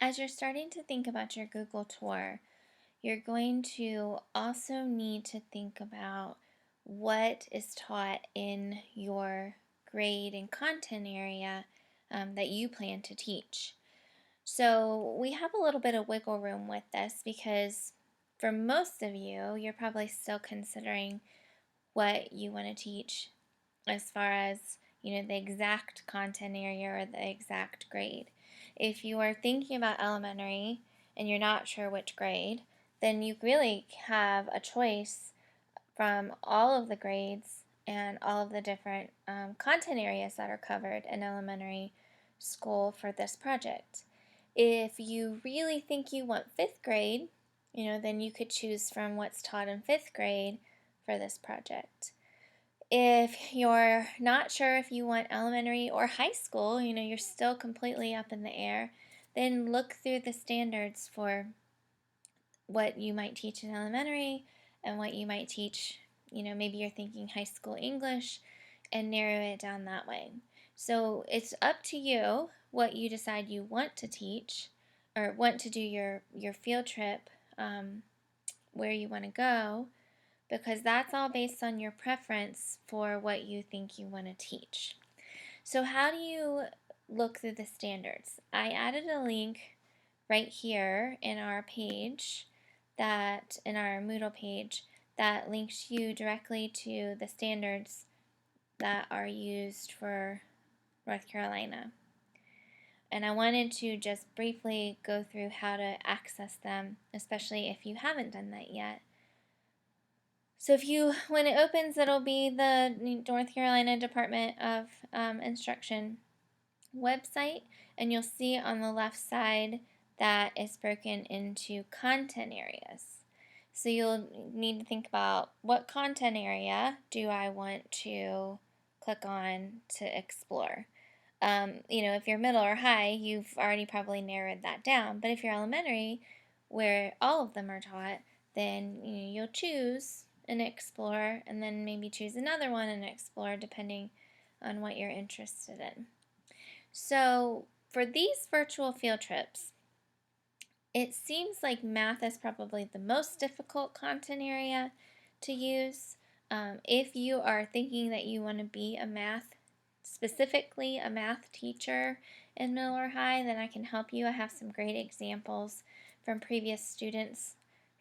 As you're starting to think about your Google tour, you're going to also need to think about what is taught in your grade and content area that you plan to teach. So we have a little bit of wiggle room with this because for most of you, you're probably still considering what you want to teach as far as the exact content area or the exact grade. If you are thinking about elementary and you're not sure which grade, then you really have a choice from all of the grades and all of the different content areas that are covered in elementary school for this project. If you really think you want fifth grade, then you could choose from what's taught in fifth grade for this project. If you're not sure if you want elementary or high school, you're still completely up in the air, then look through the standards for what you might teach in elementary and what you might teach, maybe you're thinking high school English, and narrow it down that way. So it's up to you what you decide you want to teach or want to do your field trip, where you want to go, because that's all based on your preference for what you think you want to teach. So how do you look through the standards? I added a link right here in our page, in our Moodle page, that links you directly to the standards that are used for North Carolina. And I wanted to just briefly go through how to access them, especially if you haven't done that yet. So when it opens, it'll be the North Carolina Department of Instruction website, and you'll see on the left side that it's broken into content areas. So you'll need to think about, what content area do I want to click on to explore? If you're middle or high, you've already probably narrowed that down. But if you're elementary, where all of them are taught, then you'll choose and explore, and then maybe choose another one and explore depending on what you're interested in. So for these virtual field trips, it seems like math is probably the most difficult content area to use. If you are thinking that you want to be specifically a math teacher in middle or high, then I can help you. I have some great examples from previous students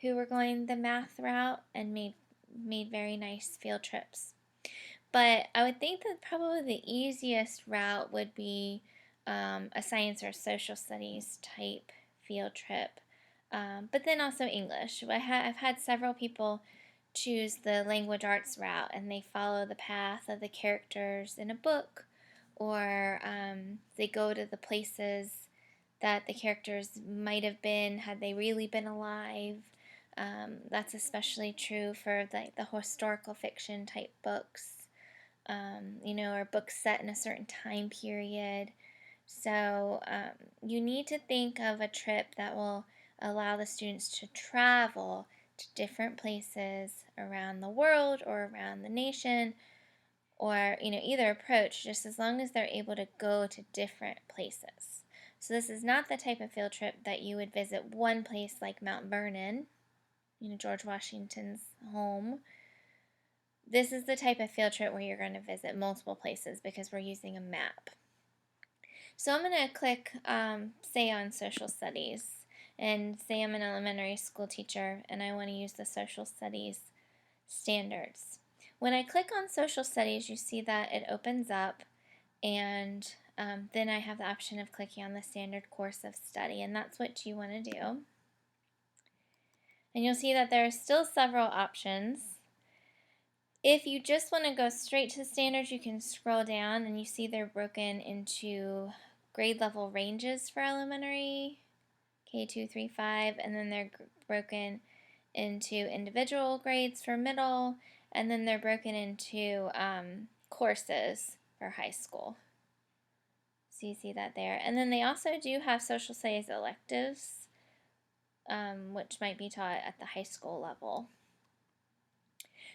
who were going the math route and made very nice field trips. But I would think that probably the easiest route would be a science or social studies type field trip, but then also English. I've had several people choose the language arts route, and they follow the path of the characters in a book, or they go to the places that the characters might have been had they really been alive. That's especially true for the historical fiction type books, or books set in a certain time period. So you need to think of a trip that will allow the students to travel to different places around the world or around the nation, or either approach, just as long as they're able to go to different places. So this is not the type of field trip that you would visit one place like Mount Vernon, George Washington's home. This is the type of field trip where you're going to visit multiple places because we're using a map. So I'm going to click, say, on social studies, and say I'm an elementary school teacher and I want to use the social studies standards. When I click on social studies, you see that it opens up, and then I have the option of clicking on the standard course of study, and that's what you want to do. And you'll see that there are still several options. If you just want to go straight to the standards, you can scroll down and you see they're broken into grade level ranges for elementary, K2, 3, 5, and then they're broken into individual grades for middle, and then they're broken into courses for high school. So you see that there. And then they also do have social studies electives, which might be taught at the high school level.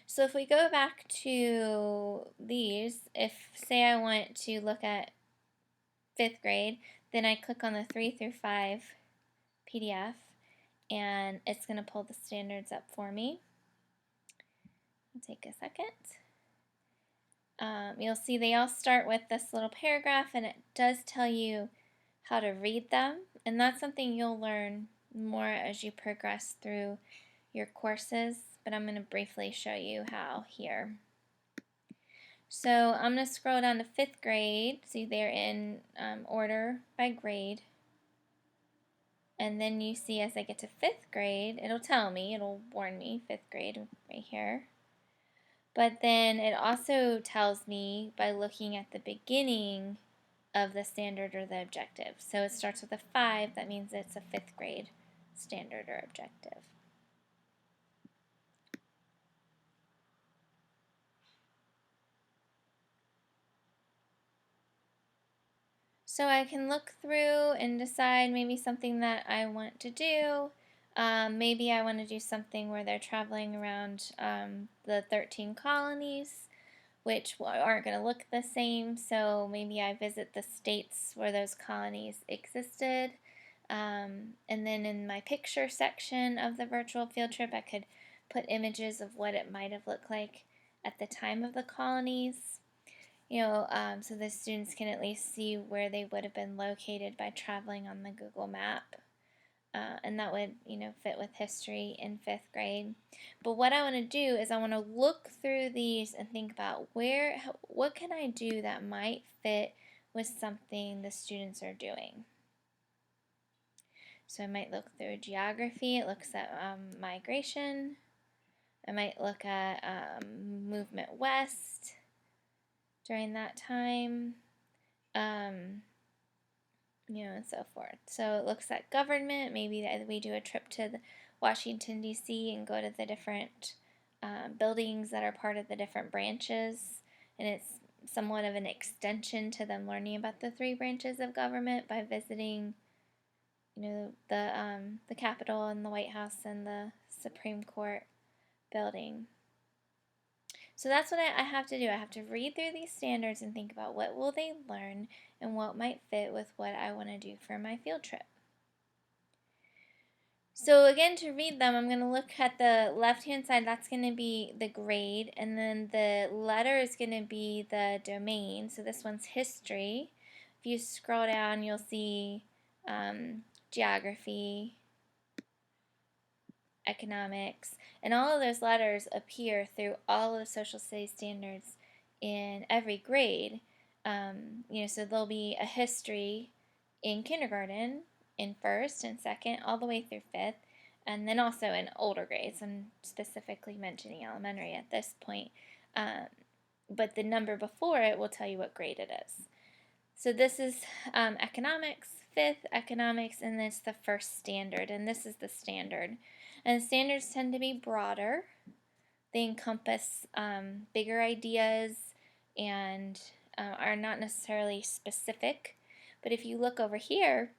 So if we go back to these, if say I want to look at 5th grade, then I click on the 3 through 5 PDF, and it's going to pull the standards up for me. It'll take a second. You'll see they all start with this little paragraph, and it does tell you how to read them, and that's something you'll learn more as you progress through your courses, but I'm going to briefly show you how here. So I'm going to scroll down to 5th grade. See, they're in order by grade. And then you see as I get to 5th grade, it'll tell me, it'll warn me, 5th grade right here. But then it also tells me by looking at the beginning of the standard or the objective. So it starts with a 5, that means it's a 5th grade standard or objective. So I can look through and decide maybe something that I want to do. Maybe I want to do something where they're traveling around the 13 colonies, which aren't going to look the same. So maybe I visit the states where those colonies existed. And then in my picture section of the virtual field trip, I could put images of what it might have looked like at the time of the colonies. So the students can at least see where they would have been located by traveling on the Google map. And that would, fit with history in 5th grade. But what I want to do is I want to look through these and think about what can I do that might fit with something the students are doing. So I might look through geography. It looks at migration. I might look at movement west during that time, and so forth. So it looks at government. Maybe we do a trip to Washington, D.C. and go to the different buildings that are part of the different branches, and it's somewhat of an extension to them learning about the 3 branches of government by visiting, the Capitol and the White House and the Supreme Court building. So that's what I have to do. I have to read through these standards and think about what will they learn and what might fit with what I want to do for my field trip. So again, to read them, I'm going to look at the left-hand side. That's going to be the grade, and then the letter is going to be the domain. So this one's history. If you scroll down, you'll see geography, economics, and all of those letters appear through all of the social studies standards in every grade. So there'll be a history in kindergarten, in 1st and 2nd, all the way through 5th, and then also in older grades. I'm specifically mentioning elementary at this point, but the number before it will tell you what grade it is. So this is economics, 5th economics, and it's the 1st standard, and this is the standard. And standards tend to be broader. They encompass bigger ideas and are not necessarily specific. But if you look over here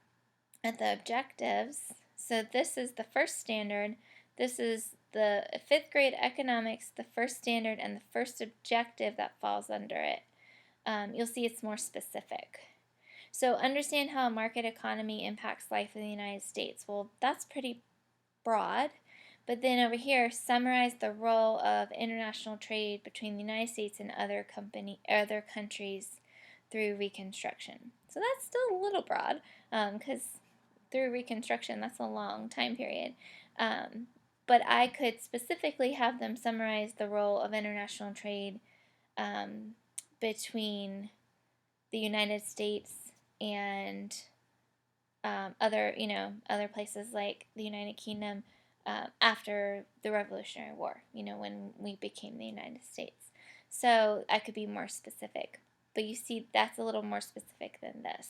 at the objectives, so this is the 1st standard, this is the 5th grade economics, the 1st standard, and the 1st objective that falls under it. You'll see it's more specific. So understand how a market economy impacts life in the United States. Well, that's pretty broad. But then over here, summarize the role of international trade between the United States and other countries through Reconstruction. So that's still a little broad, because through Reconstruction, that's a long time period. But I could specifically have them summarize the role of international trade between the United States and other places like the United Kingdom after the Revolutionary War, when we became the United States. So I could be more specific. But you see, that's a little more specific than this.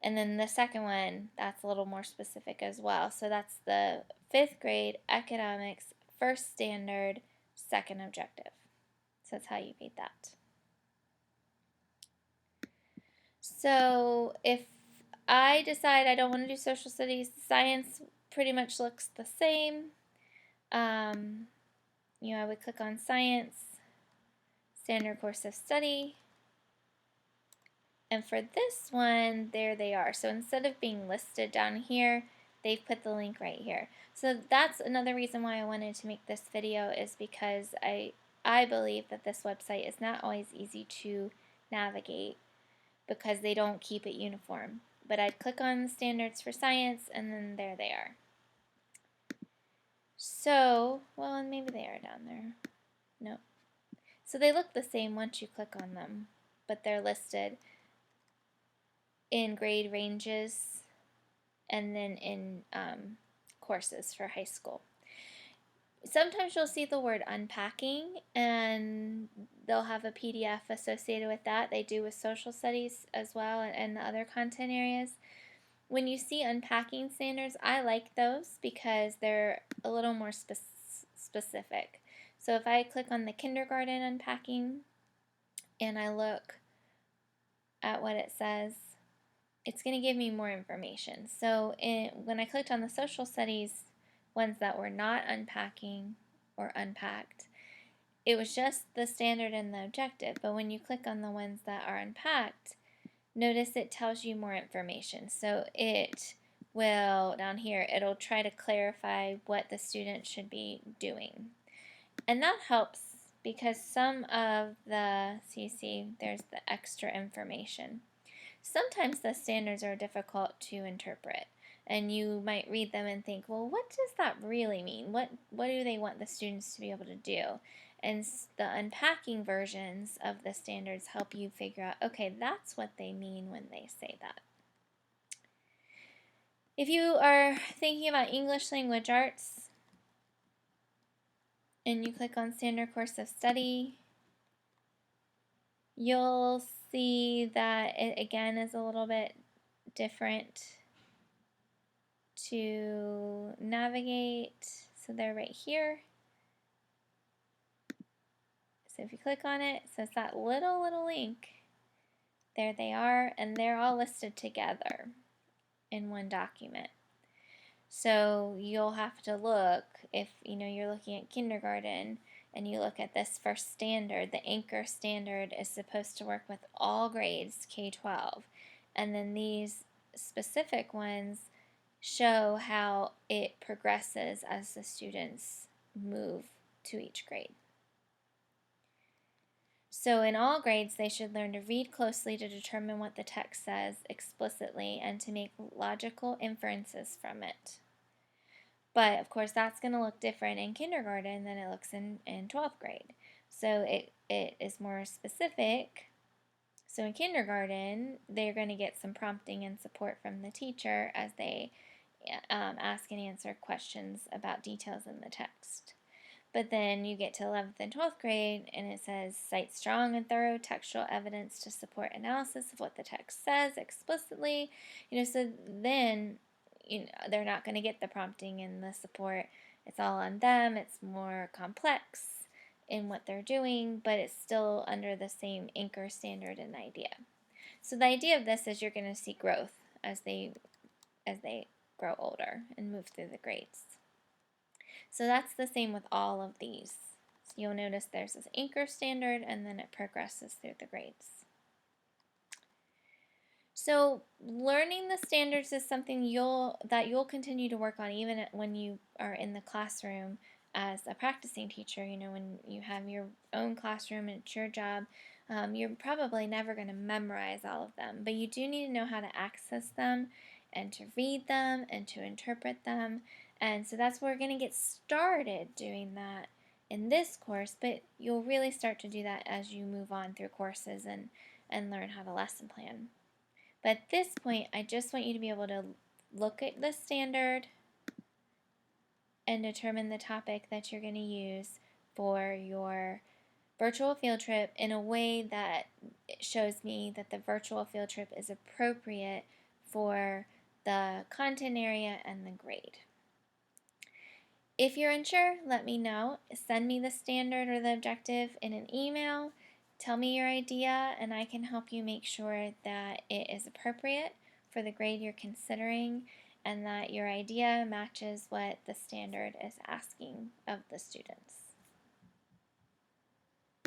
And then the second one, that's a little more specific as well. So that's the 5th grade economics, 1st standard, 2nd objective. So that's how you read that. So if I decide I don't want to do social studies, science pretty much looks the same. I would click on science, standard course of study, And for this one, there they are. So instead of being listed down here, they've put the link right here. So that's another reason why I wanted to make this video, is because I believe that this website is not always easy to navigate because they don't keep it uniform. But I'd click on standards for science, and then there they are. So, well, and maybe they are down there. No. So they look the same once you click on them, but they're listed in grade ranges and then in courses for high school. Sometimes you'll see the word unpacking, and they'll have a PDF associated with that. They do with social studies as well and the other content areas. When you see unpacking standards, I like those because they're a little more specific. So if I click on the kindergarten unpacking and I look at what it says, it's going to give me more information. So when I clicked on the social studies ones that were not unpacking or unpacked, it was just the standard and the objective. But when you click on the ones that are unpacked, notice it tells you more information. So it will, down here, it'll try to clarify what the student should be doing. And that helps because some of the, so you see, there's the extra information. Sometimes the standards are difficult to interpret, and you might read them and think, well, what does that really mean? What do they want the students to be able to do? And the unpacking versions of the standards help you figure out, okay, that's what they mean when they say that. If you are thinking about English language arts and you click on Standard Course of Study, you'll see that it again is a little bit different to navigate. So they're right here. So if you click on it, so it's that little link. There they are, and they're all listed together in one document. So you'll have to look, if you're looking at kindergarten and you look at this first standard, the anchor standard is supposed to work with all grades K-12. And then these specific ones show how it progresses as the students move to each grade. So in all grades, they should learn to read closely to determine what the text says explicitly and to make logical inferences from it. But of course, that's going to look different in kindergarten than it looks in 12th grade. So it is more specific. So in kindergarten, they're going to get some prompting and support from the teacher as they ask and answer questions about details in the text. But then you get to 11th and 12th grade, and it says, cite strong and thorough textual evidence to support analysis of what the text says explicitly. So then, they're not going to get the prompting and the support. It's all on them. It's more complex in what they're doing, but it's still under the same anchor standard and idea. So the idea of this is you're going to see growth as they grow older and move through the grades. So that's the same with all of these. So you'll notice there's this anchor standard, and then it progresses through the grades. So learning the standards is something that you'll continue to work on even when you are in the classroom as a practicing teacher. When you have your own classroom and it's your job, you're probably never going to memorize all of them, but you do need to know how to access them and to read them and to interpret them. And so that's where we're going to get started doing that in this course, but you'll really start to do that as you move on through courses and learn how to lesson plan. But at this point, I just want you to be able to look at the standard and determine the topic that you're going to use for your virtual field trip in a way that shows me that the virtual field trip is appropriate for the content area and the grade. If you're unsure, let me know. Send me the standard or the objective in an email. Tell me your idea, and I can help you make sure that it is appropriate for the grade you're considering and that your idea matches what the standard is asking of the students.